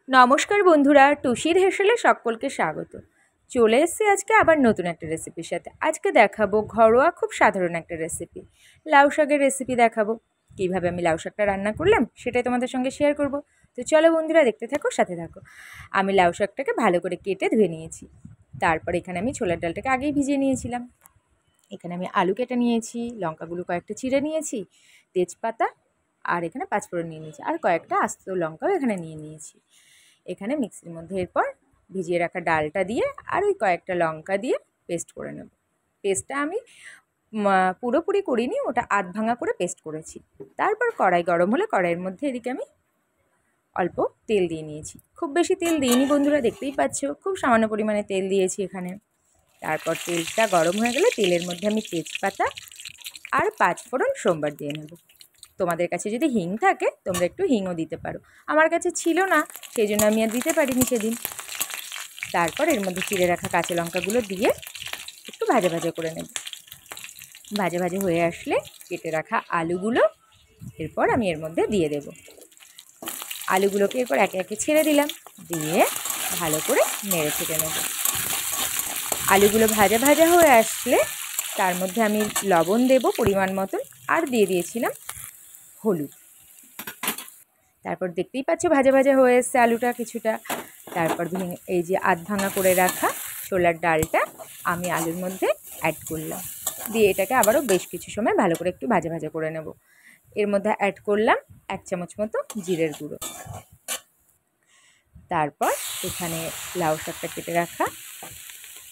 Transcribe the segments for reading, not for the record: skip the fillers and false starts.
নমস্কার বন্ধুরা, টুসির হেসেলে সকলকে স্বাগত। চলে এসেছি আজকে আবার নতুন একটা রেসিপির সাথে। আজকে দেখাবো ঘরোয়া খুব সাধারণ একটা রেসিপি, লাউ শাকের রেসিপি দেখাবো। কীভাবে আমি লাউ শাকটা রান্না করলাম সেটাই তোমাদের সঙ্গে শেয়ার করব। তো চলো বন্ধুরা, দেখতে থাকো, সাথে থাকো। আমি লাউ শাকটাকে ভালো করে কেটে ধুয়ে নিয়েছি। তারপর এখানে আমি ছোলার ডালটাকে আগেই ভিজিয়ে নিয়েছিলাম। এখানে আমি আলু কেটে নিয়েছি, লঙ্কাগুলো কয়েকটা চিড়ে নিয়েছি, তেজপাতা আর এখানে পাঁচফোড়ন নিয়ে নিয়েছি, আর কয়েকটা আস্ত লঙ্কাও এখানে নিয়ে নিয়েছি। এখানে মিক্সির মধ্যে এরপর ভিজিয়ে রাখা ডালটা দিয়ে আর ওই কয়েকটা লঙ্কা দিয়ে পেস্ট করে নেব। পেস্টটা আমি পুরোপুরি করিনি, ওটা আধ ভাঙা করে পেস্ট করেছি। তারপর কড়াই গরম হলে কড়াইয়ের মধ্যে এদিকে আমি অল্প তেল দিয়ে নিয়েছি। খুব বেশি তেল দিইনি বন্ধুরা, দেখতেই পাচ্ছ, খুব সামান্য পরিমাণে তেল দিয়েছি এখানে। তারপর তেলটা গরম হয়ে গেলে তেলের মধ্যে আমি তেজপাতা আর পাঁচফোড়ন সোমবার দিয়ে নেব। তোমাদের কাছে যদি হিং থাকে তোমরা একটু হিংও দিতে পারো, আমার কাছে ছিল না, সেই জন্য আমি আর দিতে পারিনি সেদিন। তারপর এর মধ্যে চিড়ে রাখা কাঁচা লঙ্কাগুলো দিয়ে একটু ভাজা ভাজা করে নেব। ভাজা ভাজা হয়ে আসলে কেটে রাখা আলুগুলো এরপর আমি এর মধ্যে দিয়ে দেব। আলুগুলোকে এরপর একে একে ছেড়ে দিলাম, দিয়ে ভালো করে নেড়ে ছেড়ে নেব। আলুগুলো ভাজা ভাজা হয়ে আসলে তার মধ্যে আমি লবণ দেব পরিমাণ মতন, আর দিয়ে দিয়েছিলাম হলুদ। তারপর দেখতেই পাচ্ছ ভাজা ভাজা হয়ে এসছে আলুটা কিছুটা। তারপর এই যে আধ ভাঙা করে রাখা ছোলার ডালটা আমি আলুর মধ্যে অ্যাড করলাম, দিয়ে এটাকে আবারও বেশ কিছু সময় ভালো করে একটু ভাজা ভাজা করে নেব। এর মধ্যে অ্যাড করলাম 1 চামচ মতো জিরের গুঁড়ো। তারপর এখানে লাউ শাকটা কেটে রাখা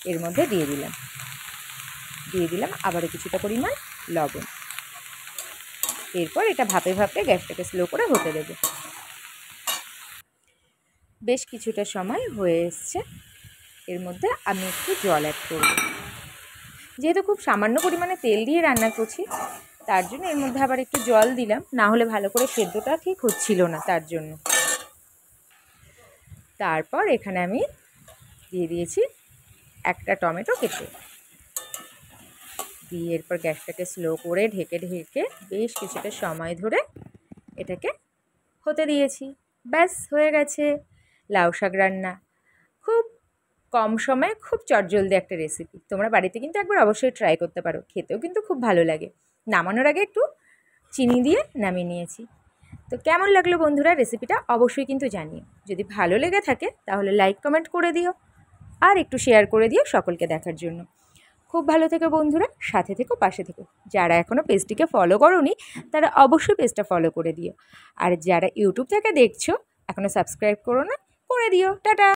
এর মধ্যে দিয়ে দিলাম আবারও কিছুটা পরিমাণ লবণ। এরপর এটা ভাপে ভাপে গ্যাসটাকে স্লো করে হতে দেব। বেশ কিছুটা সময় হয়ে এসছে, এর মধ্যে আমি একটু জল অ্যাড করব। যেহেতু খুব সামান্য পরিমাণে তেল দিয়ে রান্না করছি, তার জন্য এর মধ্যে আবার একটু জল দিলাম, না হলে ভালো করে সেদ্ধটা ঠিক হচ্ছিল না, তার জন্য। তারপর এখানে আমি দিয়ে দিয়েছি একটা টমেটো কেটে, দিয়ে এরপর গ্যাসটাকে স্লো করে ঢেকে বেশ কিছুটা সময় ধরে এটাকে হতে দিয়েছি। ব্যাস হয়ে গেছে লাউ শাক রান্না। খুব কম সময়ে খুব চটজলদি একটা রেসিপি, তোমরা বাড়িতে কিন্তু একবার অবশ্যই ট্রাই করতে পারো, খেতেও কিন্তু খুব ভালো লাগে। নামানোর আগে একটু চিনি দিয়ে নামিয়ে নিয়েছি। তো কেমন লাগলো বন্ধুরা রেসিপিটা অবশ্যই কিন্তু জানিও। যদি ভালো লেগে থাকে তাহলে লাইক কমেন্ট করে দিও, আর একটু শেয়ার করে দিও সকলকে দেখার জন্য। খুব ভালো থেকো বন্ধুরা, সাথে থেকো, পাশে থেকো। যারা এখনও পেজটিকে ফলো করোনি তারা অবশ্যই পেজটা ফলো করে দিও, আর যারা ইউটিউব থেকে দেখছো এখনও সাবস্ক্রাইব করো না, করে দিও। টাটা।